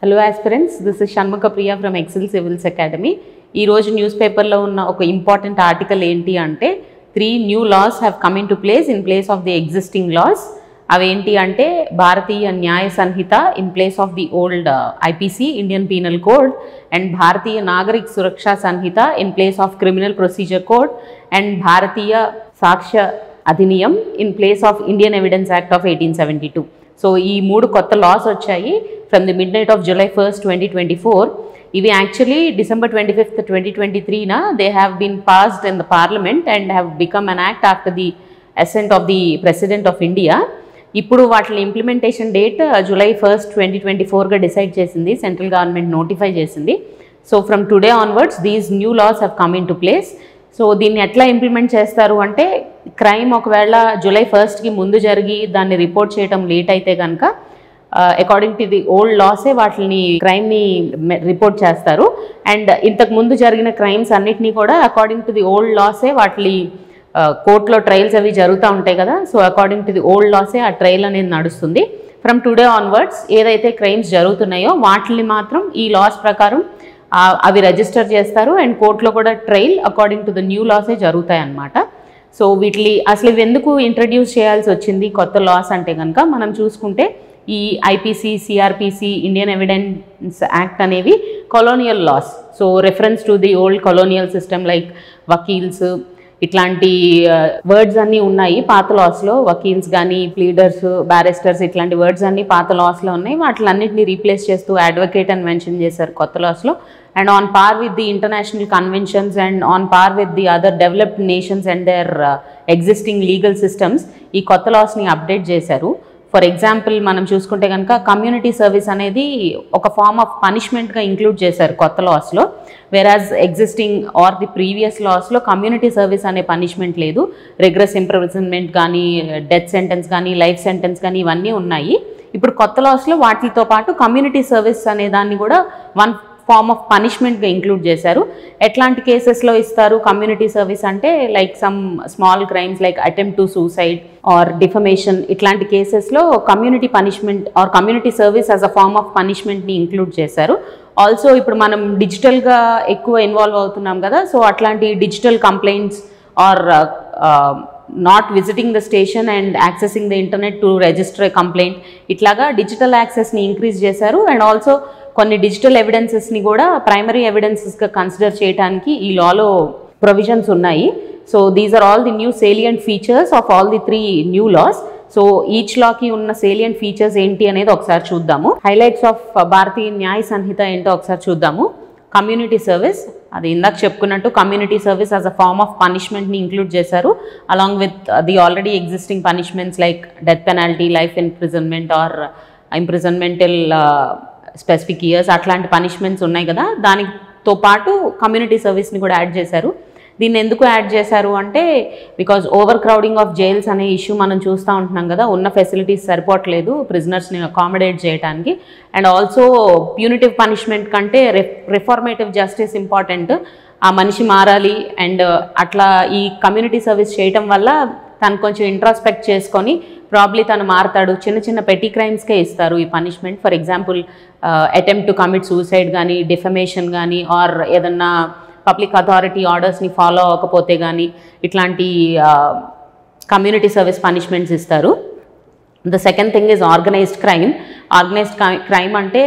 Hello aspirants, this is Shanmukha Priya from Excel Civils Academy. Ee roju newspaper lo unna oka important article enti ante 3 new laws have come into place of the existing laws. Aventi ante Bharatiya Nyaya Sanhita in place of the old IPC Indian Penal Code, and Bharatiya Nagarik Suraksha Sanhita in place of Criminal Procedure Code, and Bharatiya Sakshya Adhiniyam in place of Indian Evidence Act of 1872. So ee moodu kotta laws vachayi from the midnight of July 1st 2024. Ivi actually December 25th 2023 na they have been passed in the parliament and have become an act after the assent of the President of India. ఇప్పుడు వాటి implementation date July 1st 2024 గా decide చేసింది, central government notify చేసింది. So from today onwards these new laws have come into place. So దీన్ని ఎట్లా implement చేస్తారు అంటే, crime ఒకవేళ July 1st ముందు జరిగి దాన్ని రిపోర్ట్ చేయడం లేట్ అయితే కనుక అకార్డింగ్ టు ది ఓల్డ్ లాసే వాటిని క్రైమ్ని రిపోర్ట్ చేస్తారు. అండ్ ఇంతకు ముందు జరిగిన క్రైమ్స్ అన్నిటినీ కూడా అకార్డింగ్ టు ది ఓల్డ్ లాసే వాటిని కోర్టులో ట్రయల్స్ అవి జరుగుతూ ఉంటాయి కదా. So according to the old లాసే ఆ ట్రయల్ అనేది నడుస్తుంది. ఫ్రమ్ టుడే ఆన్వర్డ్స్ ఏదైతే క్రైమ్స్ జరుగుతున్నాయో వాటిని మాత్రం ఈ లాస్ ప్రకారం అవి రిజిస్టర్ చేస్తారు అండ్ కోర్టులో కూడా trial according to the new లాసే జరుగుతాయి అన్నమాట. సో వీటిని అసలు ఇవి ఎందుకు ఇంట్రడ్యూస్ చేయాల్సి వచ్చింది కొత్త లాస్ అంటే కనుక, మనం చూసుకుంటే ఈ IPC, CrPC, Indian evidence act అనేవి colonial laws. So reference to the old colonial system like వకీల్స్, ఇట్లాంటి వర్డ్స్ అన్నీ ఉన్నాయి పాత లాస్లో. వకీల్స్ కానీ, ప్లీడర్స్, బ్యారిస్టర్స్, ఇట్లాంటి వర్డ్స్ అన్నీ పాత లాస్లో ఉన్నాయి. వాటిలన్నింటినీ రీప్లేస్ చేస్తూ అడ్వకేట్ అని మెన్షన్ చేశారు కొత్త లాస్లో. And on par with the international conventions and on par with the other developed nations and their existing legal systems ఈ కొత్త లాస్ని అప్డేట్ చేశారు. ఫర్ ఎగ్జాంపుల్ మనం చూసుకుంటే కనుక కమ్యూనిటీ సర్వీస్ అనేది ఒక ఫార్మ్ ఆఫ్ పనిష్మెంట్గా ఇంక్లూడ్ చేశారు కొత్త లాస్లో. Whereas existing or the previous లాస్లో కమ్యూనిటీ సర్వీస్ అనే పనిష్మెంట్ లేదు. రిగ్రెస్ ఇంప్రిజన్మెంట్ కానీ, డెత్ సెంటెన్స్ కానీ, లైఫ్ సెంటెన్స్ కానీ ఇవన్నీ ఉన్నాయి. ఇప్పుడు కొత్త లాస్లో వాటితో పాటు కమ్యూనిటీ సర్వీస్ అనే దాన్ని కూడా వన్ ఫార్మ్ ఆఫ్ పనిష్మెంట్గా ఇంక్లూడ్ చేశారు. ఎట్లాంటి కేసెస్లో ఇస్తారు కమ్యూనిటీ సర్వీస్ అంటే, like some small crimes like attempt to suicide or defamation, ఇట్లాంటి కేసెస్లో community punishment or community service as a form of పనిష్మెంట్ని ఇంక్లూడ్ చేశారు. ఆల్సో ఇప్పుడు మనం డిజిటల్గా ఎక్కువ ఇన్వాల్వ్ అవుతున్నాం కదా. సో అట్లాంటి digital complaints or not visiting the station and accessing the internet to register a complaint, ఇట్లాగా డిజిటల్ యాక్సెస్ని ఇంక్రీజ్ చేశారు. అండ్ ఆల్సో కొన్ని డిజిటల్ ఎవిడెన్సెస్ని కూడా ప్రైమరీ ఎవిడెన్సెస్గా కన్సిడర్ చేయడానికి ఈ లాలో ప్రొవిజన్స్ ఉన్నాయి. So these are all the new salient features of all the 3 new laws. So each లాకి ఉన్న సేలియంట్ ఫీచర్స్ ఏంటి అనేది ఒకసారి చూద్దాము. హైలైట్స్ ఆఫ్ భారతీయ న్యాయ సంహిత ఏంటో ఒకసారి చూద్దాము. కమ్యూనిటీ సర్వీస్, అది ఇందాక చెప్పుకున్నట్టు community service as a form of పనిష్మెంట్ని ఇంక్లూడ్ చేశారు along with the already existing punishments like death penalty, life imprisonment or imprisonmental specific years, అట్లాంటి పనిష్మెంట్స్ ఉన్నాయి కదా. దానితో పాటు కమ్యూనిటీ సర్వీస్ని కూడా యాడ్ చేశారు. దీన్ని ఎందుకు యాడ్ చేశారు అంటే, because over crowding of jails అనే ఇష్యూ మనం చూస్తూ ఉంటున్నాం కదా. ఉన్న ఫెసిలిటీస్ సరిపోవట్లేదు ప్రిజనర్స్ని అకామిడేట్ చేయడానికి. అండ్ ఆల్సో ప్యూనిటివ్ పనిష్మెంట్ కంటే రిఫార్మేటివ్ జస్టిస్ ఇంపార్టెంట్. ఆ మనిషి మారాలి. అండ్ అట్లా ఈ కమ్యూనిటీ సర్వీస్ చేయటం వల్ల తను కొంచెం ఇంట్రాస్పెక్ట్ చేసుకొని ప్రాబ్లీ తను మారుతాడు. చిన్న చిన్న పెటీ క్రైమ్స్కే ఇస్తారు ఈ punishment. For example attempt to commit suicide కానీ, డిఫమేషన్ కానీ, ఆర్ ఏదన్నా పబ్లిక్ అథారిటీ ఆర్డర్స్ని ఫాలో అవ్వకపోతే కానీ ఇట్లాంటి కమ్యూనిటీ సర్వీస్ పనిష్మెంట్స్ ఇస్తారు. The second thing is organized crime. Organized crime అంటే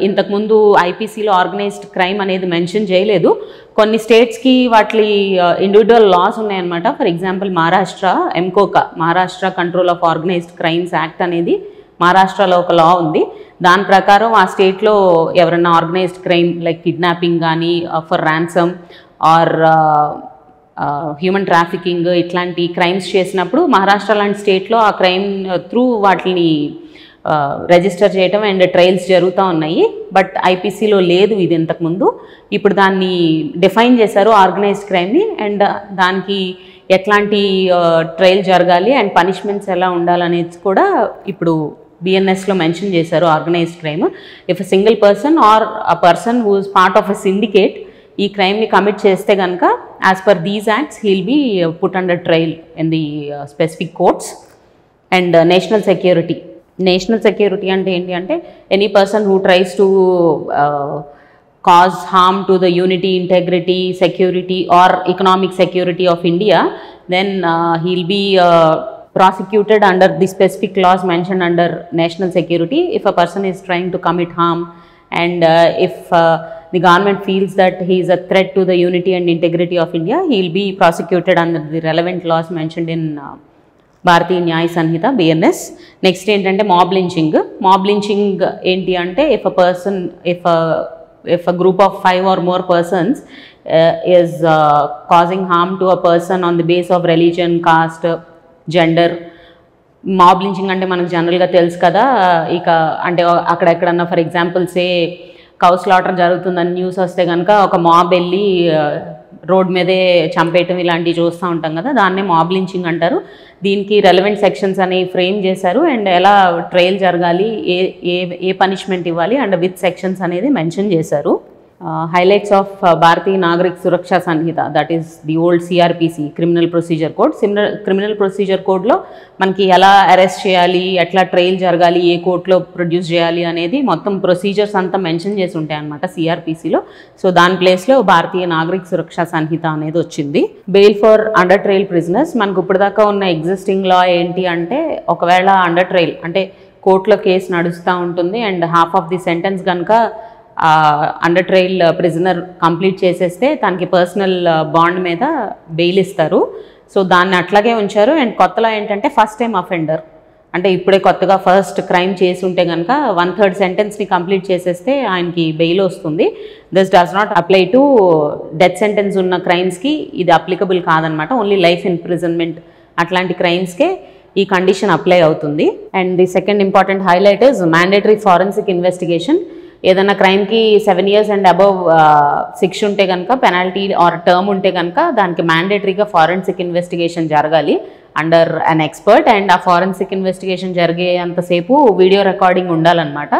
ఇంతకుముందు ఐపీసీలో ఆర్గనైజ్డ్ క్రైమ్ అనేది మెన్షన్ చేయలేదు. కొన్ని స్టేట్స్కి వాటి ఇండివిజువల్ లాస్ ఉన్నాయన్నమాట. For example Maharashtra MCOCA, Maharashtra control of organized crimes act అనేది మహారాష్ట్రలో ఒక లా ఉంది. దాని ప్రకారం ఆ స్టేట్లో ఎవరైనా ఆర్గనైజ్డ్ క్రైమ్ లైక్ కిడ్నాపింగ్ కానీ, for ransom or human trafficking, ఇట్లాంటి క్రైమ్స్ చేసినప్పుడు మహారాష్ట్ర లాంటి స్టేట్లో ఆ క్రైమ్ త్రూ వాటిని రిజిస్టర్ చేయటం అండ్ ట్రయల్స్ జరుగుతూ ఉన్నాయి. బట్ ఐపీసీలో లేదు ఇది ఇంతకుముందు. ఇప్పుడు దాన్ని డిఫైన్ చేశారు ఆర్గనైజ్డ్ క్రైమ్ని. అండ్ దానికి ఎట్లాంటి ట్రయల్ జరగాలి అండ్ పనిష్మెంట్స్ ఎలా ఉండాలనేది కూడా ఇప్పుడు బిఎన్ఎస్లో మెన్షన్ చేశారు. Organised crime, if a single person or a person who is part of a syndicate ఈ క్రైమ్ని కమిట్ చేస్తే కనుక as per these acts he'll be put under trial in the specific courts. And national security, national security అంటే ఏంటి అంటే any person who tries to cause harm to the unity, integrity, security or economic security of India, then he'll be prosecuted under the specific laws mentioned under national security. If a person is trying to commit harm and if the government feels that he is a threat to the unity and integrity of India, he'll be prosecuted under the relevant laws mentioned in భారతీయ న్యాయ సంహిత BNS. Next ఏంటంటే mob lynching. Mob lynching ఏంటి అంటే if a group of 5 or more persons is causing harm to a person on the base of religion, caste, gender. Mob lynching అంటే మనకు జనరల్గా తెలుసు కదా, ఇక అంటే అక్కడెక్కడన్నా for example say cow slaughter జరుగుతుందని న్యూస్ వస్తే కనుక ఒక మాబ్ వెళ్ళి రోడ్ మీదే చంపేయటం ఇలాంటివి చూస్తూ ఉంటాం కదా, దాన్నే మాబ్ లించింగ్ అంటారు. దీనికి రెలవెంట్ సెక్షన్స్ అనేవి ఫ్రేమ్ చేశారు అండ్ ఎలా ట్రయల్ జరగాలి, ఏ పనిష్మెంట్ ఇవ్వాలి అండ్ విత్ సెక్షన్స్ అనేది మెన్షన్ చేశారు. Highlights of Bharatiya Nagarik Suraksha Sanhita, that is the old CRPC, criminal procedure code. Criminal procedure కోడ్లో మనకి ఎలా అరెస్ట్ చేయాలి, ఎట్లా ట్రయల్ జరగాలి, ఏ కోర్టులో ప్రొడ్యూస్ చేయాలి అనేది మొత్తం ప్రొసీజర్స్ అంతా మెన్షన్ చేసి ఉంటాయి అన్నమాట CRPCలో. సో దాని ప్లేస్లో భారతీయ నాగరిక సురక్షా సంహిత అనేది వచ్చింది. Bail for under trial prisoners, మనకు ఇప్పటిదాకా ఉన్న ఎగ్జిస్టింగ్ లా ఏంటి అంటే ఒకవేళ అండర్ ట్రయల్ అంటే కోర్టులో కేసు నడుస్తూ ఉంటుంది and half of the sentence కనుక అండర్ ట్రయల్ ప్రిజనర్ కంప్లీట్ చేసేస్తే తనకి పర్సనల్ బాండ్ మీద బెయిల్ ఇస్తారు. సో దాన్ని అట్లాగే ఉంచారు. అండ్ కొత్తలో ఏంటంటే ఫస్ట్ టైం అఫెండర్ అంటే ఇప్పుడే కొత్తగా ఫస్ట్ క్రైమ్ చేసి ఉంటే కనుక 1/3 సెంటెన్స్ని కంప్లీట్ చేసేస్తే ఆయనకి బెయిల్ వస్తుంది. This does not apply to death sentence ఉన్న క్రైమ్స్కి ఇది అప్లికబుల్ కాదనమాట. ఓన్లీ లైఫ్ ఇంప్రిజన్మెంట్ అట్లాంటి క్రైమ్స్కే ఈ కండిషన్ అప్లై అవుతుంది. And the second important highlight is mandatory forensic investigation. ఏదైనా క్రైమ్కి 7 years అండ్ అబవ్ శిక్ష ఉంటే కనుక, పెనాల్టీ ఆర్ టర్మ్ ఉంటే కనుక దానికి మ్యాండేటరీగా ఫారెన్సిక్ ఇన్వెస్టిగేషన్ జరగాలి అండర్ అన్ ఎక్స్పర్ట్. అండ్ ఆ ఫారెన్సిక్ ఇన్వెస్టిగేషన్ జరిగేంతసేపు వీడియో రికార్డింగ్ ఉండాలన్నమాట.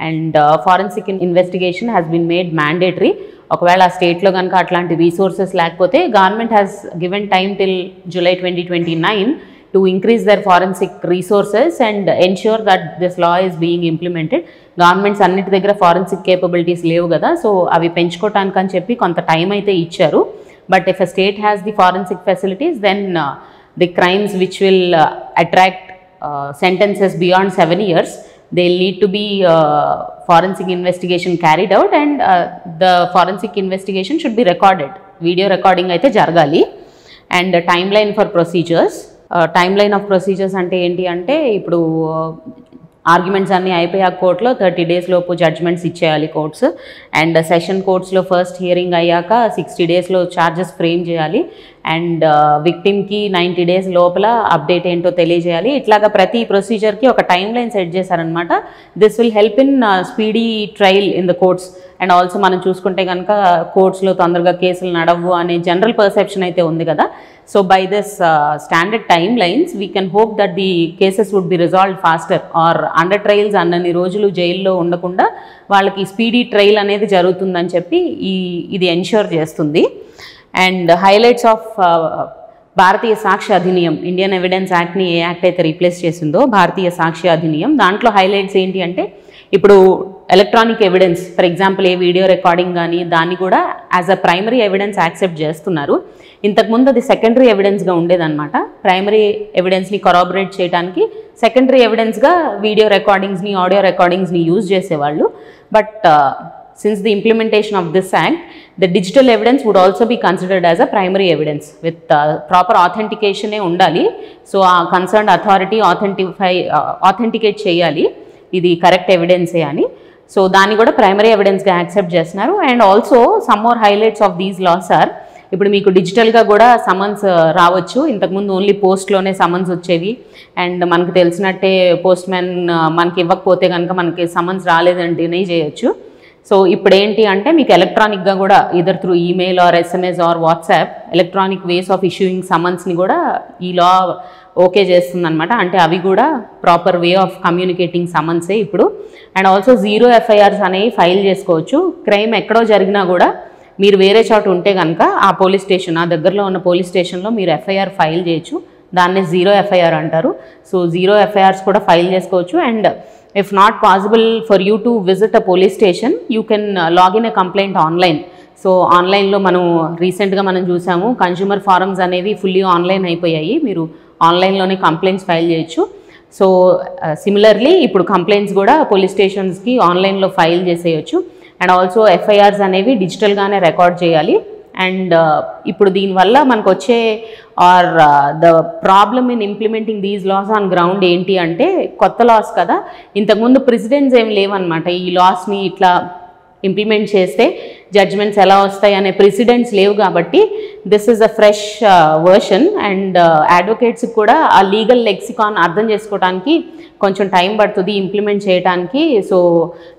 And forensic investigation has been made mandatory. ఒకవేళ ఆ స్టేట్లో కనుక అట్లాంటి రీసోర్సెస్ లేకపోతే government has given time till July 2029 to increase their forensic resources and ensure that this law is being implemented. Governments అన్నిటి దగ్గర ఫారెన్సిక్ కేపబిలిటీస్ లేవు కదా, సో అవి పెంచుకోవటానికి అని చెప్పి కొంత టైం అయితే ఇచ్చారు. But if a state has the forensic facilities then the crimes which will attract sentences beyond 7 years, they'll need to be forensic investigation carried out and the forensic investigation should be recorded. Video recording అయితే జరగాలి. And time line for procedures. Time line of procedures అంటే ఏంటి అంటే ఇప్పుడు arguments అన్నీ అయిపోయాక కోర్టులో 30 days లోపు జడ్జ్మెంట్స్ ఇచ్చేయాలి కోర్ట్స్. అండ్ సెషన్ కోర్ట్స్లో ఫస్ట్ హియరింగ్ అయ్యాక 60 days ఛార్జెస్ ఫ్రేమ్ చేయాలి. అండ్ విక్టిమ్కి 90 days లోపల అప్డేట్ ఏంటో తెలియజేయాలి. ఇట్లాగా ప్రతి ప్రొసీజర్కి ఒక టైమ్ లైన్ సెట్ చేశారనమాట. This will help in speedy trial in the courts. And also మనం చూసుకుంటే కనుక కోర్ట్స్లో తొందరగా కేసులు నడవు అనే జనరల్ పర్సెప్షన్ అయితే ఉంది కదా. So by this standard time lines we can hope that the cases would be resolve faster or under trials అన్నన్ని రోజులు జైల్లో ఉండకుండా వాళ్ళకి స్పీడీ ట్రయల్ అనేది జరుగుతుందని చెప్పి ఇది ఎన్ష్యూర్ చేస్తుంది. And highlights of Bharatiya Sakshya Adhiniyam, Indian evidence యాక్ట్ని ఏ యాక్ట్ అయితే రీప్లేస్ చేసిందో భారతీయ సాక్ష్య అధినియం, దాంట్లో హైలైట్స్ ఏంటి అంటే ఇప్పుడు electronic evidence for example a video recording కానీ దాన్ని కూడా as a primary evidence accept చేస్తున్నారు. ఇంతకుముందు అది సెకండరీ ఎవిడెన్స్గా ఉండేదన్నమాట. ప్రైమరీ ఎవిడెన్స్ని కొరాబరేట్ చేయడానికి సెకండరీ ఎవిడెన్స్గా వీడియో రికార్డింగ్స్ని ఆడియో రికార్డింగ్స్ని యూజ్ చేసేవాళ్ళు. But since the implementation of this act, the digital evidence would also be considered as a primary evidence with proper authentication undali. So concerned authority authenticate cheyali idi correct evidence ani. So dani kuda primary evidence ga accept chestunaru. And also some more highlights of these laws are, ఇప్పుడు మీకు డిజిటల్గా కూడా summons రావచ్చు. ఇంతకుముందు only పోస్ట్లోనే summons వచ్చేవి. And మనకు తెలిసినట్టే post man మనకి ఇవ్వకపోతే కనుక మనకి సమన్స్ రాలేదని డినై చేయొచ్చు. సో ఇప్పుడు ఏంటి అంటే మీకు ఎలక్ట్రానిక్గా కూడా either through email or SMS or WhatsApp electronic ways of issuing సమన్స్ని కూడా ఈ లా ఓకే చేస్తుందన్నమాట. అంటే అవి కూడా ప్రాపర్ వే ఆఫ్ కమ్యూనికేటింగ్ సమన్సే ఇప్పుడు. అండ్ ఆల్సో 0 FIRs అనేవి ఫైల్ చేసుకోవచ్చు. క్రైమ్ ఎక్కడో జరిగినా కూడా మీరు వేరే చోట ఉంటే కనుక ఆ పోలీస్ స్టేషన్, ఆ దగ్గరలో ఉన్న పోలీస్ స్టేషన్లో మీరు FIR ఫైల్ చేయొచ్చు. దాన్ని జీరో ఎఫ్ఐఆర్ అంటారు. సో జీరో ఎఫ్ఐఆర్స్ కూడా ఫైల్ చేసుకోవచ్చు. And if not possible for you to visit a police station, you can login a complaint online. So ఆన్లైన్లో మనం రీసెంట్గా మనం చూసాము, కన్జ్యూమర్ ఫారమ్స్ అనేవి ఫుల్లీ ఆన్లైన్ అయిపోయాయి. మీరు ఆన్లైన్లోనే కంప్లైంట్స్ ఫైల్ చేయొచ్చు. సో సిమిలర్లీ ఇప్పుడు కంప్లైంట్స్ కూడా పోలీస్ స్టేషన్స్కి ఆన్లైన్లో ఫైల్ చేసేయచ్చు. అండ్ ఆల్సో ఎఫ్ఐఆర్స్ అనేవి డిజిటల్గానే రికార్డ్ చేయాలి. అండ్ ఇప్పుడు దీనివల్ల మనకు వచ్చే or the problem in implementing these laws on ground ఏంటి అంటే, కొత్త లాస్ కదా, ఇంతకుముందు ప్రెసిడెంట్స్ ఏం లేవన్నమాట. ఈ లాస్ని ఇట్లా ఇంప్లిమెంట్ చేస్తే జడ్జ్మెంట్స్ ఎలా వస్తాయి అనే ప్రెసిడెంట్స్ లేవు కాబట్టి this is a fresh version. And అడ్వకేట్స్కి కూడా ఆ లీగల్ లెక్సికాన్ అర్థం చేసుకోవడానికి కొంచెం టైం పడుతుంది ఇంప్లిమెంట్ చేయడానికి. సో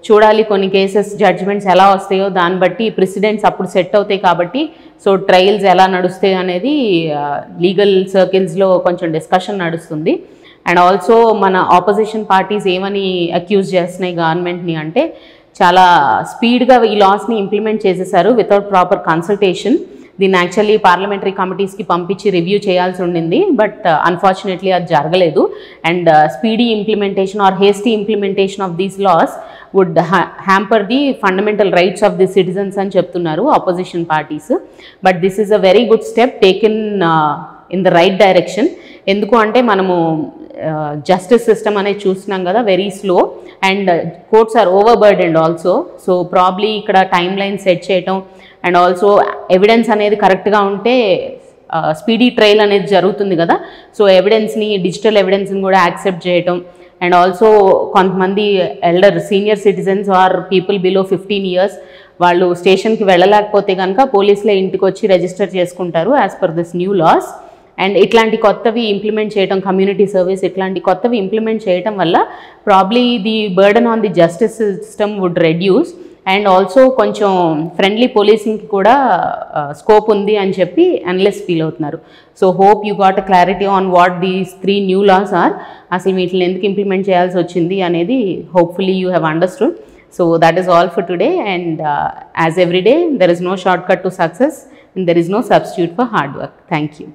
చూడాలి కొన్ని కేసెస్ జడ్జ్మెంట్స్ ఎలా వస్తాయో దాన్ని బట్టి ప్రెసిడెంట్స్ అప్పుడు సెట్ అవుతాయి కాబట్టి సో ట్రయల్స్ ఎలా నడుస్తాయి అనేది లీగల్ సర్కిల్స్లో కొంచెం డిస్కషన్ నడుస్తుంది. అండ్ ఆల్సో మన ఆపోజిషన్ పార్టీస్ ఏమని అక్యూజ్ చేస్తున్నాయి గవర్నమెంట్ని అంటే, చాలా స్పీడ్గా ఈ లాస్ని ఇంప్లిమెంట్ చేసేసారు వితౌట్ ప్రాపర్ కన్సల్టేషన్. దీన్ని యాక్చువల్లీ పార్లమెంటరీ కమిటీస్కి పంపించి రివ్యూ చేయాల్సి ఉండింది, బట్ అన్ఫార్చునేట్లీ అది జరగలేదు. And speedy implementation or hasty implementation of these laws would hamper the fundamental rights of the citizens అని చెప్తున్నారు opposition parties. But this is a very good step taken in the right direction. ఎందుకు అంటే మనము justice system అనేది చూస్తున్నాం కదా, very slow and courts are overburdened also. So probably ఇక్కడ time line set చేయటం అండ్ ఆల్సో ఎవిడెన్స్ అనేది కరెక్ట్గా ఉంటే స్పీడీ ట్రయల్ అనేది జరుగుతుంది కదా. సో ఎవిడెన్స్ని, డిజిటల్ ఎవిడెన్స్ని కూడా యాక్సెప్ట్ చేయటం అండ్ ఆల్సో కొంతమంది elder senior citizens or people below 15 years వాళ్ళు స్టేషన్కి వెళ్ళలేకపోతే కనుక పోలీసులే ఇంటికి వచ్చి రిజిస్టర్ చేసుకుంటారు as per this new laws. And ఇట్లాంటి కొత్తవి ఇంప్లిమెంట్ చేయటం, కమ్యూనిటీ సర్వీస్ ఇట్లాంటి కొత్తవి ఇంప్లిమెంట్ చేయటం వల్ల probably the burden on the justice system would reduce. And also కొంచెం ఫ్రెండ్లీ పోలీసింగ్కి కూడా స్కోప్ ఉంది అని చెప్పి అనలిస్ట్ ఫీల్ అవుతున్నారు. So hope you got a clarity on what these 3 new laws are. అసలు వీటిని ఎందుకు ఇంప్లిమెంట్ చేయాల్సి వచ్చింది అనేది hopefully you have understood. So that is all for today, and as every day there is no shortcut to success and there is no substitute for hard work. Thank you.